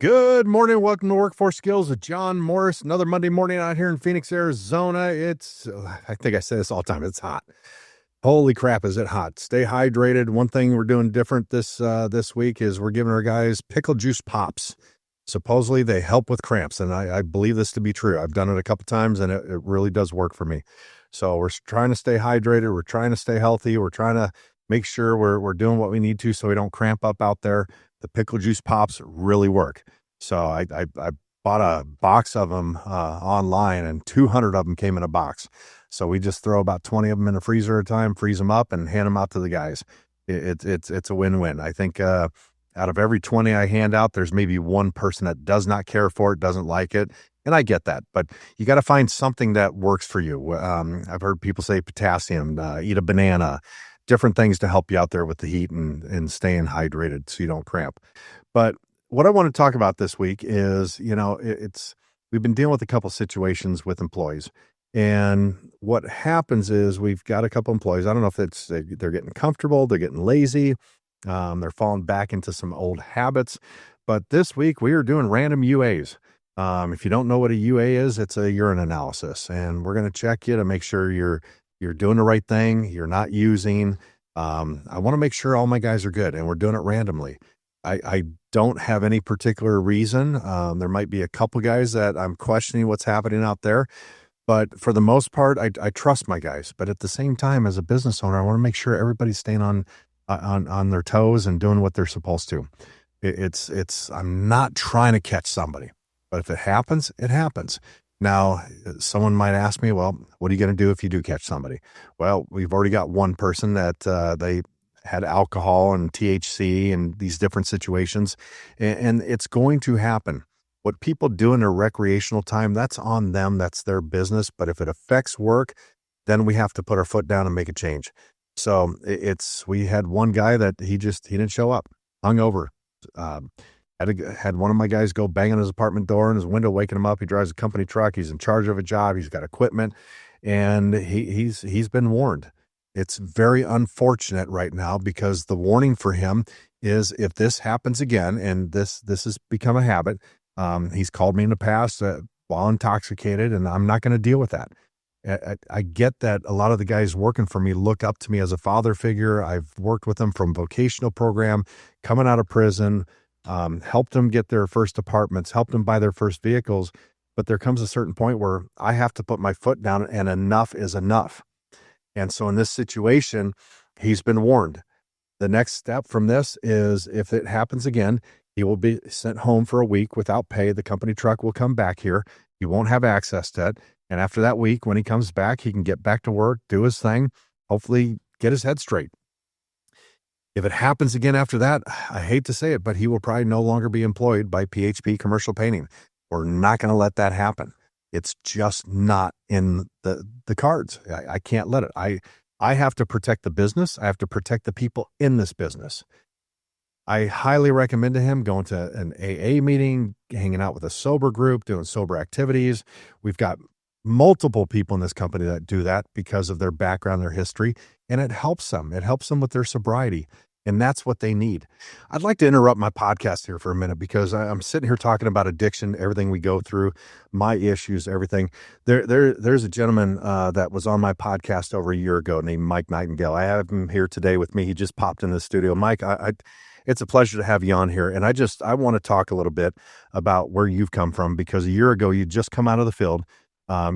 Good morning. Welcome to Workforce Skills with John Morris. Another Monday morning out here in Phoenix, Arizona. I think I say this all the time. It's hot. Holy crap, is it hot? Stay hydrated. One thing we're doing different this week is we're giving our guys pickle juice pops. Supposedly they help with cramps, and I believe this to be true. I've done it a couple times, and it really does work for me. So we're trying to stay hydrated. We're trying to stay healthy. We're trying to make sure we're doing what we need to so we don't cramp up out there. The pickle juice pops really work. So I bought a box of them online, and 200 of them came in a box. So we just throw about 20 of them in a freezer at a time, freeze them up, and hand them out to the guys. It's a win-win. I think out of every 20 I hand out, there's maybe one person that does not care for it, doesn't like it. And I get that, but you got to find something that works for you. I've heard people say potassium, eat a banana, different things to help you out there with the heat and staying hydrated so you don't cramp. But what I want to talk about this week is, we've been dealing with a couple situations with employees. And what happens is we've got a couple employees. I don't know if they're getting comfortable, they're getting lazy, they're falling back into some old habits. But this week we are doing random UAs. If you don't know what a UA is, it's a urine analysis, and we're going to check you to make sure you're doing the right thing. You're not using. I want to make sure all my guys are good, and we're doing it randomly. I don't have any particular reason. There might be a couple guys that I'm questioning what's happening out there, but for the most part, I trust my guys. But at the same time, as a business owner, I want to make sure everybody's staying on their toes and doing what they're supposed to. I'm not trying to catch somebody, but if it happens, it happens. Now, someone might ask me, well, what are you going to do if you do catch somebody? Well, we've already got one person that they had alcohol and THC and these different situations, and it's going to happen. What people do in their recreational time, that's on them. That's their business. But if it affects work, then we have to put our foot down and make a change. So we had one guy that he didn't show up, hungover. Had one of my guys go bang on his apartment door and his window, waking him up. He drives a company truck. He's in charge of a job. He's got equipment, and he's been warned. It's very unfortunate right now because the warning for him is if this happens again, and this has become a habit. He's called me in the past while intoxicated, and I'm not going to deal with that. I get that a lot of the guys working for me look up to me as a father figure. I've worked with them from vocational program, coming out of prison, helped them get their first apartments, helped them buy their first vehicles. But there comes a certain point where I have to put my foot down, and enough is enough. And so in this situation, he's been warned. The next step from this is if it happens again, he will be sent home for a week without pay. The company truck will come back here. He won't have access to it. And after that week, when he comes back, he can get back to work, do his thing, hopefully get his head straight. If it happens again after that, I hate to say it, but he will probably no longer be employed by PHP Commercial Painting. We're not going to let that happen. It's just not in the cards. I can't let it. I have to protect the business. I have to protect the people in this business. I highly recommend to him going to an AA meeting, hanging out with a sober group, doing sober activities. We've got multiple people in this company that do that because of their background, their history, and it helps them. It helps them with their sobriety, and that's what they need. I'd like to interrupt my podcast here for a minute because I'm sitting here talking about addiction, everything we go through, my issues, everything. There's a gentleman that was on my podcast over a year ago named Mike Nightingale. I have him here today with me. He just popped in the studio. Mike, it's a pleasure to have you on here. And I want to talk a little bit about where you've come from, because a year ago, you just come out of the field.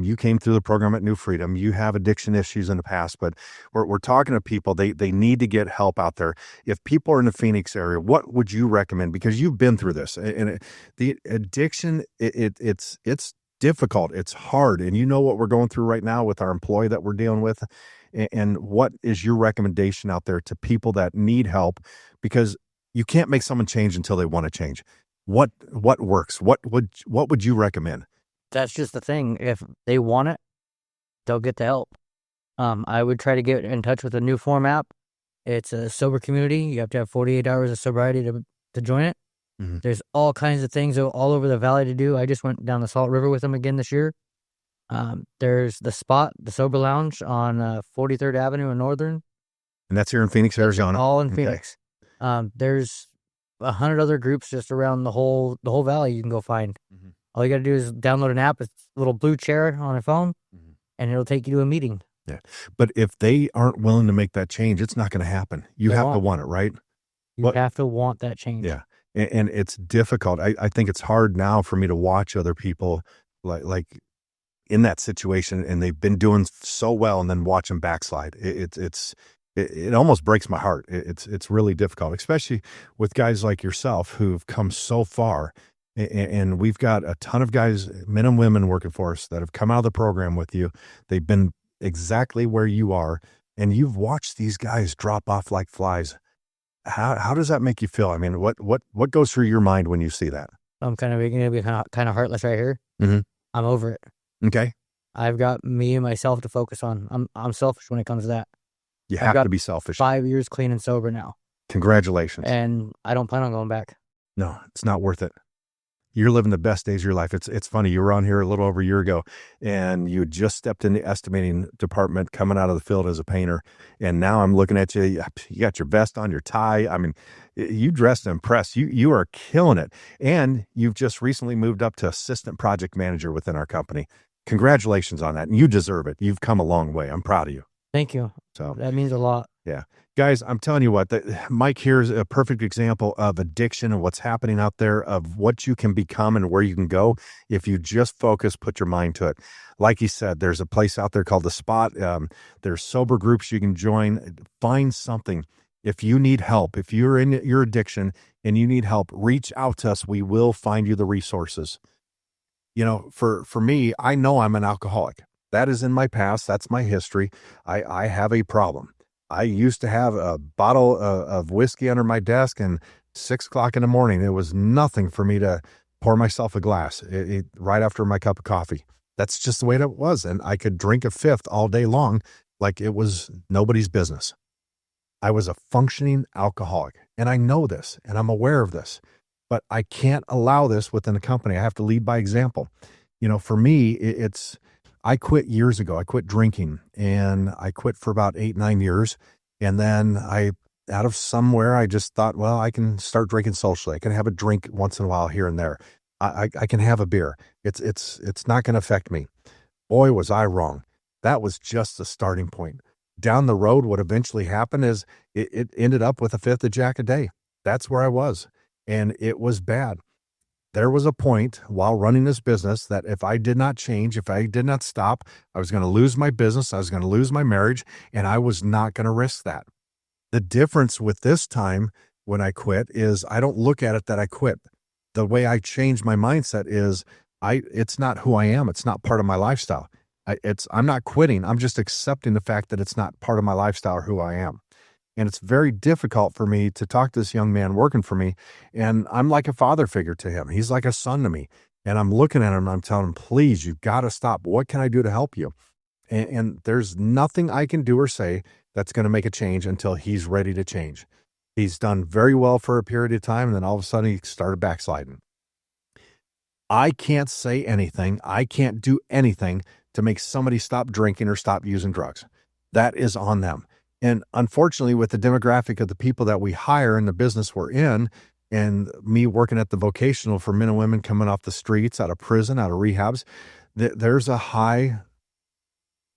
You came through the program at New Freedom. You have addiction issues in the past, but we're talking to people. They need to get help out there. If people are in the Phoenix area, what would you recommend? Because you've been through this, and the addiction, it's difficult. It's hard. And you know what we're going through right now with our employee that we're dealing with. And what is your recommendation out there to people that need help? Because you can't make someone change until they want to change. What works? What would you recommend? That's just the thing. If they want it, they'll get the help. I would try to get in touch with a New Form app. It's a sober community. You have to have 48 hours of sobriety to join it. Mm-hmm. There's all kinds of things all over the valley to do. I just went down the Salt River with them again this year. There's the Spot, the Sober Lounge on 43rd Avenue in Northern. And that's here in Phoenix, Arizona. All in Phoenix. There's 100 other groups just around the whole valley you can go find. Mhm. All you got to do is download an app. It's a little blue chair on a phone, Mhm. and it'll take you to a meeting. Yeah. But if they aren't willing to make that change, it's not going to happen. You They have to won't. want it, right? You What? have to want that change. Yeah. And it's difficult. I think it's hard now for me to watch other people like in that situation, and they've been doing so well, and then watch them backslide. It almost breaks my heart. It's really difficult, especially with guys like yourself who've come so far. And we've got a ton of guys, men and women working for us that have come out of the program with you. They've been exactly where you are, and you've watched these guys drop off like flies. How does that make you feel? I mean, what goes through your mind when you see that? I'm kind of making it be kind of heartless right here. Mm-hmm. I'm over it. Okay. I've got me and myself to focus on. I'm selfish when it comes to that. You I've have got to be selfish. 5 years clean and sober now, Congratulations. and I don't plan on going back. No, it's not worth it. You're living the best days of your life. It's funny. You were on here a little over a year ago, and you had just stepped in the estimating department, coming out of the field as a painter. And now I'm looking at you. You got your vest on, your tie. I mean, you dressed to impress. You are killing it. And you've just recently moved up to assistant project manager within our company. Congratulations on that. And you deserve it. You've come a long way. I'm proud of you. Thank you. So That means a lot. yeah. Guys, I'm telling you what, Mike here is a perfect example of addiction and what's happening out there, of what you can become and where you can go if you just focus, put your mind to it. Like he said, there's a place out there called The Spot. There's sober groups you can join. Find something. If you need help, if you're in your addiction and you need help, reach out to us. We will find you the resources. You know, for me, I know I'm an alcoholic. That is in my past. That's my history. I have a problem. I used to have a bottle of whiskey under my desk, and 6 o'clock in the morning, it was nothing for me to pour myself a glass right after my cup of coffee. That's just the way it was. And I could drink a fifth all day long like it was nobody's business. I was a functioning alcoholic, and I know this, and I'm aware of this, but I can't allow this within the company. I have to lead by example. You know, for me, I quit years ago. I quit drinking, and I quit for about 8-9 years. And then out of somewhere, I just thought, well, I can start drinking socially. I can have a drink once in a while here and there. I can have a beer. It's not going to affect me. Boy, was I wrong. That was just the starting point. Down the road, what eventually happened is it ended up with a fifth of Jack a day. That's where I was. And it was bad. There was a point while running this business that if I did not change, if I did not stop, I was going to lose my business, I was going to lose my marriage, and I was not going to risk that. The difference with this time when I quit is I don't look at it that I quit. The way I changed my mindset is it's not who I am. It's not part of my lifestyle. I'm not quitting. I'm just accepting the fact that it's not part of my lifestyle or who I am. And it's very difficult for me to talk to this young man working for me. And I'm like a father figure to him. He's like a son to me. And I'm looking at him and I'm telling him, please, you've got to stop. What can I do to help you? And there's nothing I can do or say that's going to make a change until he's ready to change. He's done very well for a period of time. And then all of a sudden he started backsliding. I can't say anything. I can't do anything to make somebody stop drinking or stop using drugs. That is on them. And unfortunately, with the demographic of the people that we hire in the business we're in, and me working at the vocational for men and women coming off the streets, out of prison, out of rehabs, there's a high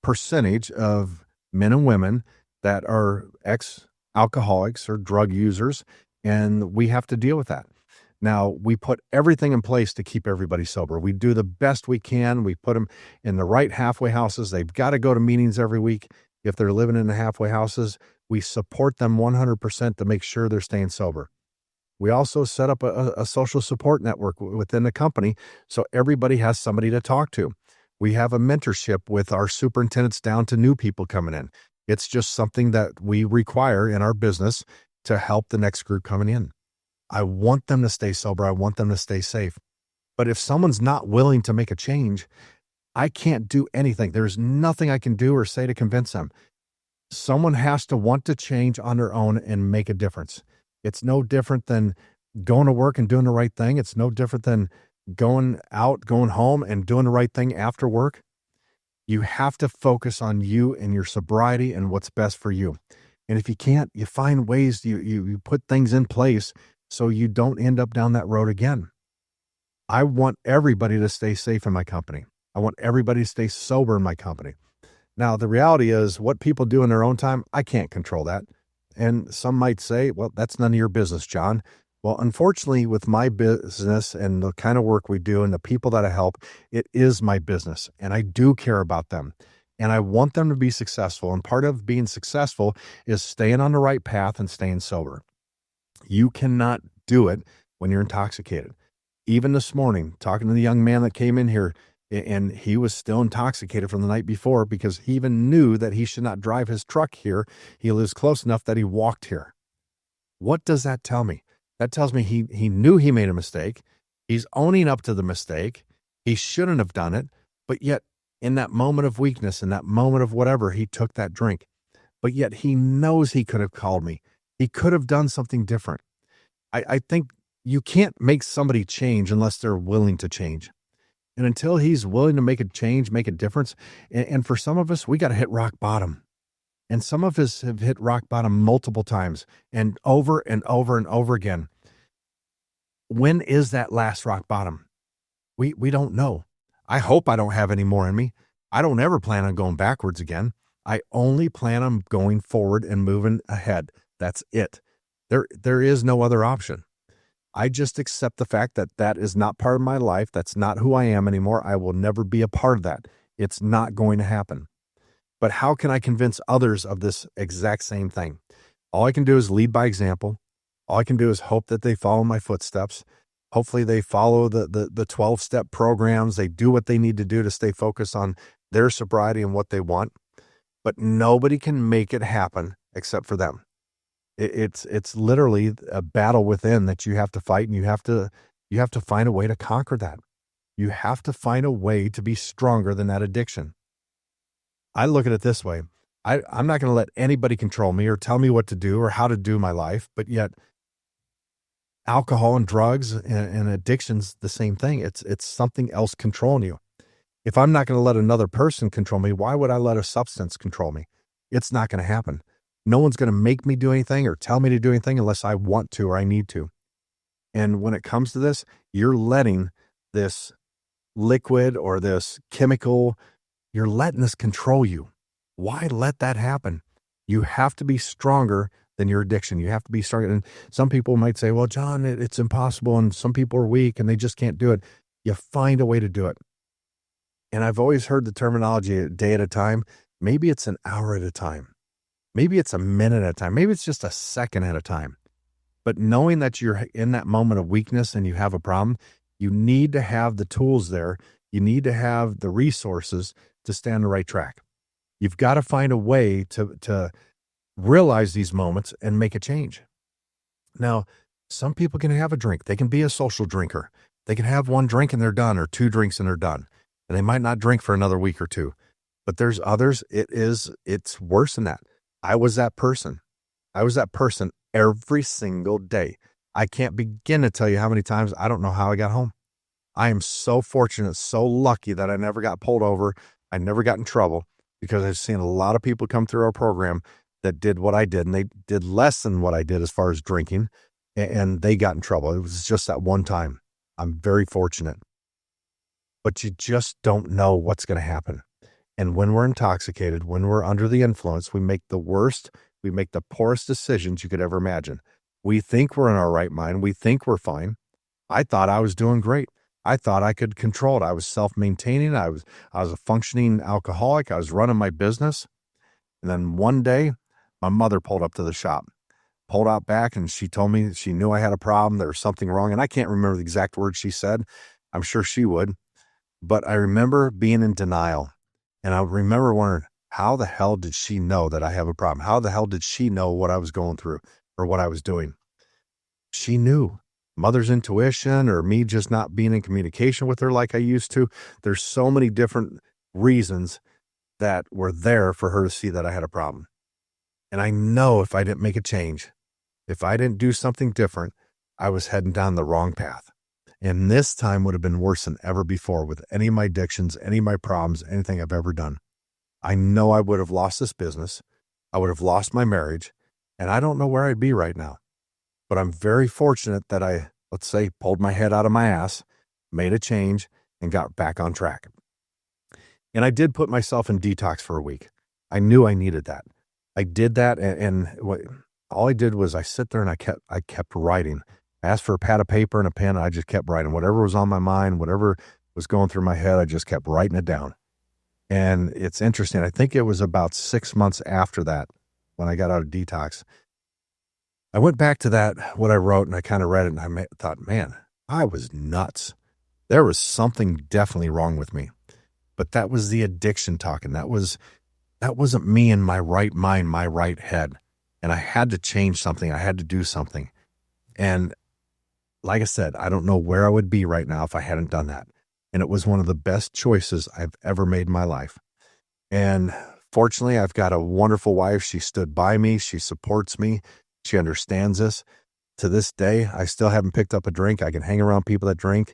percentage of men and women that are ex-alcoholics or drug users, and we have to deal with that. Now, we put everything in place to keep everybody sober. We do the best we can. We put them in the right halfway houses. They've got to go to meetings every week. If they're living in the halfway houses, we support them 100% to make sure they're staying sober. We also set up a social support network within the company so everybody has somebody to talk to. We have a mentorship with our superintendents down to new people coming in. It's just something that we require in our business to help the next group coming in. I want them to stay sober. I want them to stay safe. But if someone's not willing to make a change, I can't do anything. There's nothing I can do or say to convince them. Someone has to want to change on their own and make a difference. It's no different than going to work and doing the right thing. It's no different than going out, going home and doing the right thing after work. You have to focus on you and your sobriety and what's best for you. And if you can't, you find ways, you put things in place so you don't end up down that road again. I want everybody to stay safe in my company. I want everybody to stay sober in my company. Now, the reality is what people do in their own time, I can't control that. And some might say, well, that's none of your business, John. Well, unfortunately, with my business and the kind of work we do and the people that I help, it is my business and I do care about them and I want them to be successful. And part of being successful is staying on the right path and staying sober. You cannot do it when you're intoxicated. Even this morning, talking to the young man that came in here, and he was still intoxicated from the night before because he even knew that he should not drive his truck here. He lives close enough that he walked here. What does that tell me? That tells me he knew he made a mistake. He's owning up to the mistake. He shouldn't have done it. But yet, in that moment of weakness, in that moment of whatever, he took that drink. But yet he knows he could have called me. He could have done something different. I think you can't make somebody change unless they're willing to change. And until he's willing to make a change, make a difference. And for some of us, we got to hit rock bottom. And some of us have hit rock bottom multiple times and over and over and over again. When is that last rock bottom? We don't know. I hope I don't have any more in me. I don't ever plan on going backwards again. I only plan on going forward and moving ahead. That's it. There is no other option. I just accept the fact that that is not part of my life. That's not who I am anymore. I will never be a part of that. It's not going to happen. But how can I convince others of this exact same thing? All I can do is lead by example. All I can do is hope that they follow my footsteps. Hopefully they follow the 12-step programs. They do what they need to do to stay focused on their sobriety and what they want. But nobody can make it happen except for them. It's literally a battle within that you have to fight, and you have to find a way to conquer that. You have to find a way to be stronger than that addiction. I look at it this way. I'm not going to let anybody control me or tell me what to do or how to do my life, but yet alcohol and drugs and addiction's the same thing. It's something else controlling you. If I'm not going to let another person control me, why would I let a substance control me? It's not going to happen. No one's going to make me do anything or tell me to do anything unless I want to or I need to. And when it comes to this, you're letting this liquid or this chemical, you're letting this control you. Why let that happen? You have to be stronger than your addiction. You have to be stronger. And some people might say, well, John, it's impossible. And some people are weak and they just can't do it. You find a way to do it. And I've always heard the terminology a day at a time. Maybe it's an hour at a time. Maybe it's a minute at a time. Maybe it's just a second at a time. But knowing that you're in that moment of weakness and you have a problem, you need to have the tools there. You need to have the resources to stay on the right track. You've got to find a way to realize these moments and make a change. Now, some people can have a drink. They can be a social drinker. They can have one drink and they're done, or two drinks and they're done. And they might not drink for another week or two. But there's others, it's worse than that. I was that person. I was that person every single day. I can't begin to tell you how many times I don't know how I got home. I am so fortunate, so lucky that I never got pulled over. I never got in trouble because I've seen a lot of people come through our program that did what I did, and they did less than what I did as far as drinking, and they got in trouble. It was just that one time. I'm very fortunate. But you just don't know what's going to happen. And when we're intoxicated, when we're under the influence, we make the poorest decisions you could ever imagine. We think we're in our right mind. We think we're fine. I thought I was doing great. I thought I could control it. I was self-maintaining. I was a functioning alcoholic. I was running my business. And then one day, my mother pulled up to the shop, pulled out back, and she told me she knew I had a problem. There was something wrong. And I can't remember the exact words she said. I'm sure she would. But I remember being in denial. And I remember wondering, how the hell did she know that I have a problem? How the hell did she know what I was going through or what I was doing? She knew. Mother's intuition, or me just not being in communication with her like I used to. There's so many different reasons that were there for her to see that I had a problem. And I know if I didn't make a change, if I didn't do something different, I was heading down the wrong path. And this time would have been worse than ever before with any of my addictions, any of my problems, anything I've ever done. I know I would have lost this business. I would have lost my marriage, and I don't know where I'd be right now. But I'm very fortunate that I, let's say, pulled my head out of my ass, made a change, and got back on track. And I did put myself in detox for a week. I knew I needed that. I did that, and all I did was I sit there and I kept writing. I asked for a pad of paper and a pen, and I just kept writing. Whatever was on my mind, whatever was going through my head, I just kept writing it down. And it's interesting. I think it was about 6 months after that, when I got out of detox, I went back to that, what I wrote, and I kind of read it, and I thought, man, I was nuts. There was something definitely wrong with me. But that was the addiction talking. That wasn't me in my right mind, my right head. And I had to change something. I had to do something. And like I said, I don't know where I would be right now if I hadn't done that. And it was one of the best choices I've ever made in my life. And fortunately, I've got a wonderful wife. She stood by me. She supports me. She understands this. To this day, I still haven't picked up a drink. I can hang around people that drink.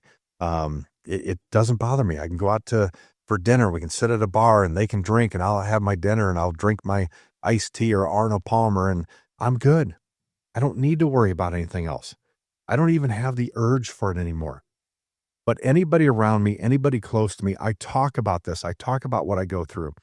It doesn't bother me. I can go out for dinner. We can sit at a bar and they can drink, and I'll have my dinner and I'll drink my iced tea or Arnold Palmer, and I'm good. I don't need to worry about anything else. I don't even have the urge for it anymore. But anybody around me, anybody close to me, I talk about this. I talk about what I go through.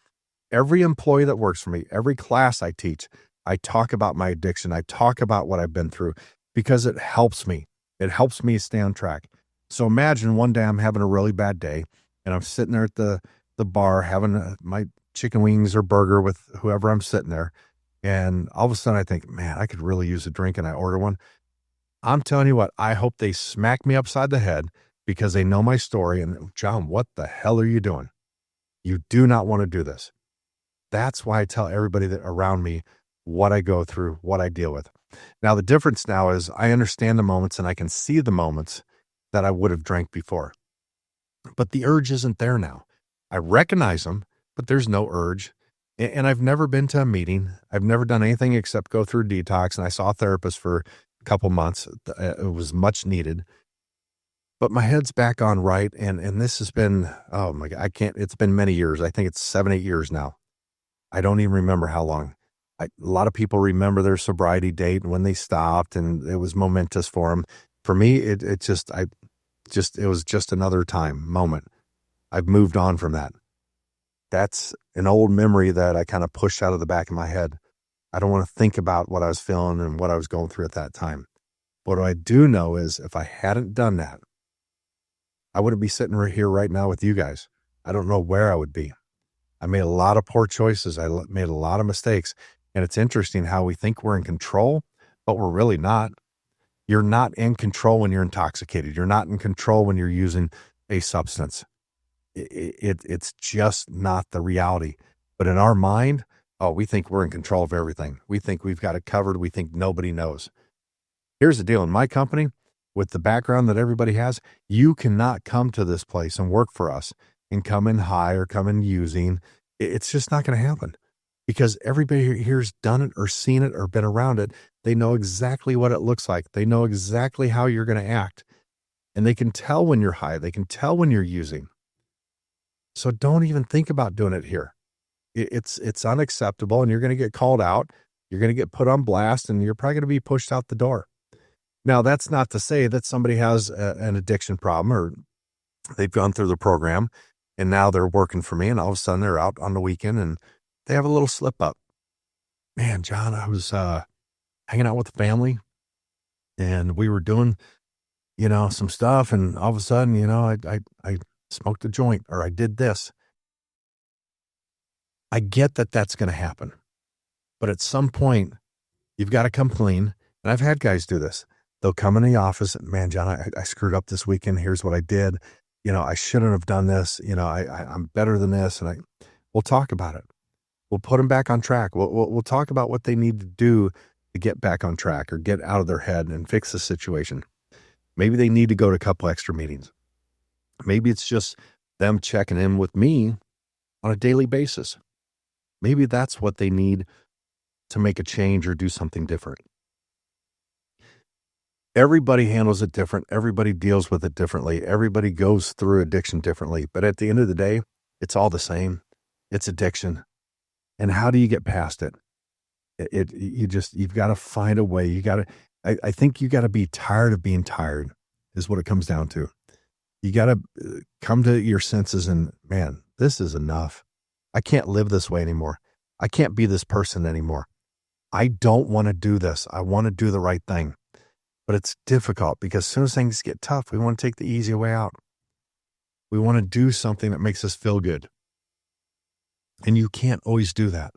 Every employee that works for me, every class I teach, I talk about my addiction. I talk about what I've been through because it helps me. It helps me stay on track. So imagine one day I'm having a really bad day and I'm sitting there at the bar having my chicken wings or burger with whoever I'm sitting there. And all of a sudden I think, man, I could really use a drink, and I order one. I'm telling you what, I hope they smack me upside the head because they know my story. And John, what the hell are you doing? You do not want to do this. That's why I tell everybody that around me what I go through, what I deal with. Now, the difference now is I understand the moments and I can see the moments that I would have drank before. But the urge isn't there now. I recognize them, but there's no urge. And I've never been to a meeting. I've never done anything except go through detox. And I saw a therapist for a couple months. It was much needed. But my head's back on right. And this has been, oh my God, it's been many years. I think it's 7-8 years now. I don't even remember how long. A lot of people remember their sobriety date and when they stopped, and it was momentous for them. For me, it was just another moment. I've moved on from that. That's an old memory that I kind of pushed out of the back of my head. I don't want to think about what I was feeling and what I was going through at that time. What I do know is if I hadn't done that, I wouldn't be sitting right here right now with you guys. I don't know where I would be. I made a lot of poor choices. I made a lot of mistakes. And it's interesting how we think we're in control, but we're really not. You're not in control when you're intoxicated. You're not in control when you're using a substance. It's just not the reality. But in our mind, we think we're in control of everything. We think we've got it covered. We think nobody knows. Here's the deal. In my company, with the background that everybody has, you cannot come to this place and work for us and come in high or come in using. It's just not going to happen because everybody here's done it or seen it or been around it. They know exactly what it looks like. They know exactly how you're going to act, and they can tell when you're high. They can tell when you're using. So don't even think about doing it here. It's unacceptable, and you're going to get called out. You're going to get put on blast, and you're probably going to be pushed out the door. Now, that's not to say that somebody has an addiction problem or they've gone through the program and now they're working for me, and all of a sudden they're out on the weekend and they have a little slip up. Man, John, I was hanging out with the family and we were doing, some stuff, and all of a sudden, I smoked a joint or I did this. I get that that's going to happen, but at some point you've got to come clean. And I've had guys do this. They'll come in the office and, man, John, I screwed up this weekend. Here's what I did. I shouldn't have done this. I'm better than this. And we'll talk about it. We'll put them back on track. We'll talk about what they need to do to get back on track or get out of their head and fix the situation. Maybe they need to go to a couple extra meetings. Maybe it's just them checking in with me on a daily basis. Maybe that's what they need to make a change or do something different. Everybody handles it different. Everybody deals with it differently. Everybody goes through addiction differently. But at the end of the day, it's all the same. It's addiction. And how do you get past it? You've got to find a way. I think you got to be tired of being tired is what it comes down to. You got to come to your senses and, man, this is enough. I can't live this way anymore. I can't be this person anymore. I don't want to do this. I want to do the right thing. But it's difficult because as soon as things get tough, we want to take the easy way out. We want to do something that makes us feel good. And you can't always do that.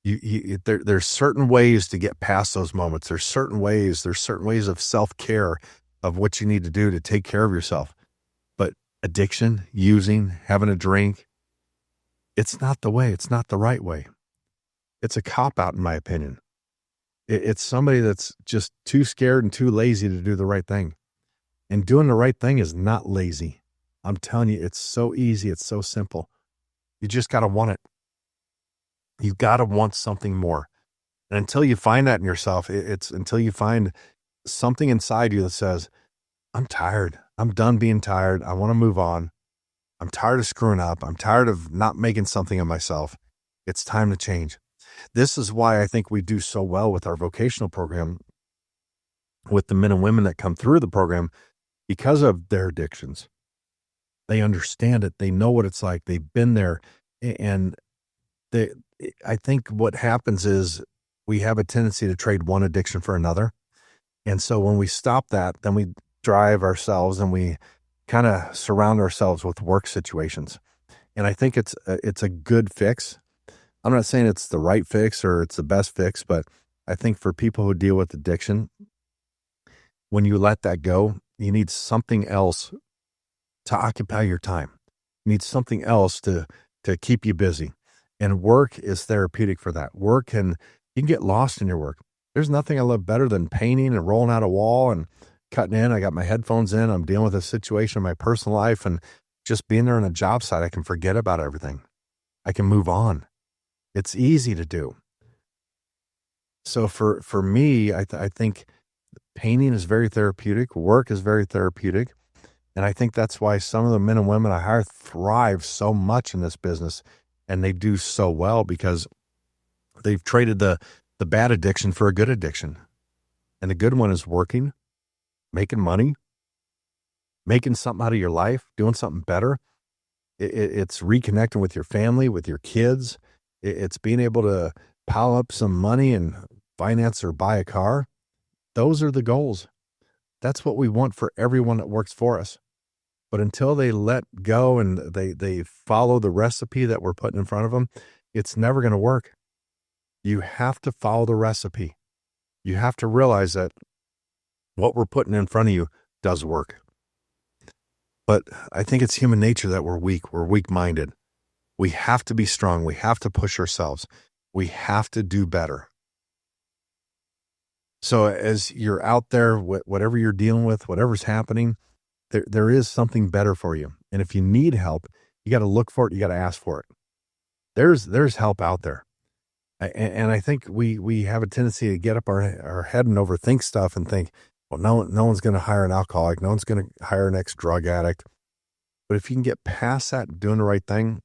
There's certain ways to get past those moments. There's certain ways of self-care of what you need to do to take care of yourself. But addiction, using, having a drink, it's not the way. It's not the right way. It's a cop-out, in my opinion. It's somebody that's just too scared and too lazy to do the right thing. And doing the right thing is not lazy. I'm telling you, it's so easy. It's so simple. You just got to want it. You got to want something more. And until you find that in yourself, it's until you find something inside you that says, I'm tired. I'm done being tired. I want to move on. I'm tired of screwing up. I'm tired of not making something of myself. It's time to change. This is why I think we do so well with our vocational program, with the men and women that come through the program, because of their addictions. They understand it. They know what it's like. They've been there. And I think what happens is we have a tendency to trade one addiction for another. And so when we stop that, then we drive ourselves and we kind of surround ourselves with work situations. And I think it's a good fix. I'm not saying it's the right fix or it's the best fix, but I think for people who deal with addiction, when you let that go, you need something else to occupy your time. You need something else to keep you busy. And work is therapeutic for that. You can get lost in your work. There's nothing I love better than painting and rolling out a wall and cutting in. I got my headphones in. I'm dealing with a situation in my personal life, and just being there on a job site, I can forget about everything. I can move on. It's easy to do. So for me, I think painting is very therapeutic. Work is very therapeutic. And I think that's why some of the men and women I hire thrive so much in this business, and they do so well because they've traded the bad addiction for a good addiction. And the good one is working, making money, making something out of your life, doing something better. It's reconnecting with your family, with your kids. It's being able to pile up some money and finance or buy a car. Those are the goals. That's what we want for everyone that works for us. But until they let go and they follow the recipe that we're putting in front of them, it's never going to work. You have to follow the recipe. You have to realize that what we're putting in front of you does work. But I think it's human nature that we're weak. We're weak-minded. We have to be strong. We have to push ourselves. We have to do better. So as you're out there, whatever you're dealing with, whatever's happening, there is something better for you. And if you need help, you got to look for it. You got to ask for it. There's help out there. And I think we have a tendency to get up our head and overthink stuff and think, well, no one's going to hire an alcoholic. No one's going to hire an ex-drug addict. But if you can get past that, doing the right thing,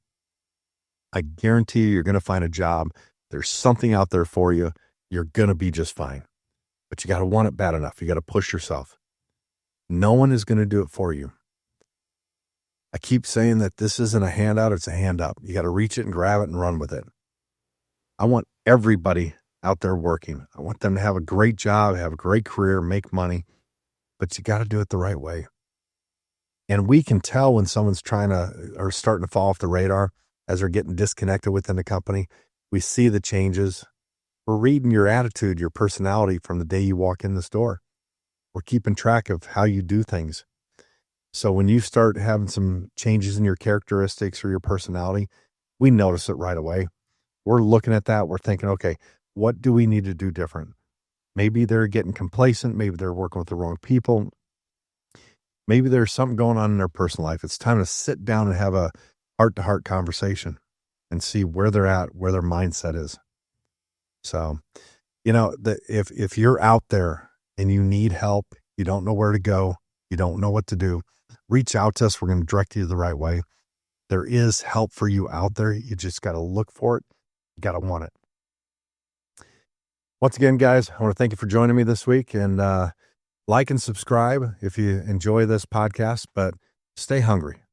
I guarantee you're going to find a job. There's something out there for you. You're going to be just fine. But you got to want it bad enough. You got to push yourself. No one is going to do it for you. I keep saying that this isn't a handout. It's a hand up. You got to reach it and grab it and run with it. I want everybody out there working. I want them to have a great job, have a great career, make money, but you got to do it the right way. And we can tell when someone's or starting to fall off the radar as they're getting disconnected within the company. We see the changes. We're reading your attitude, your personality from the day you walk in the store. We're keeping track of how you do things. So when you start having some changes in your characteristics or your personality, we notice it right away. We're looking at that. We're thinking, okay, what do we need to do different? Maybe they're getting complacent. Maybe they're working with the wrong people. Maybe there's something going on in their personal life. It's time to sit down and have a heart-to-heart conversation and see where they're at, where their mindset is. So, if you're out there and you need help, you don't know where to go, you don't know what to do, reach out to us. We're going to direct you the right way. There is help for you out there. You just got to look for it. You got to want it. Once again, guys, I want to thank you for joining me this week, and like and subscribe if you enjoy this podcast, but stay hungry.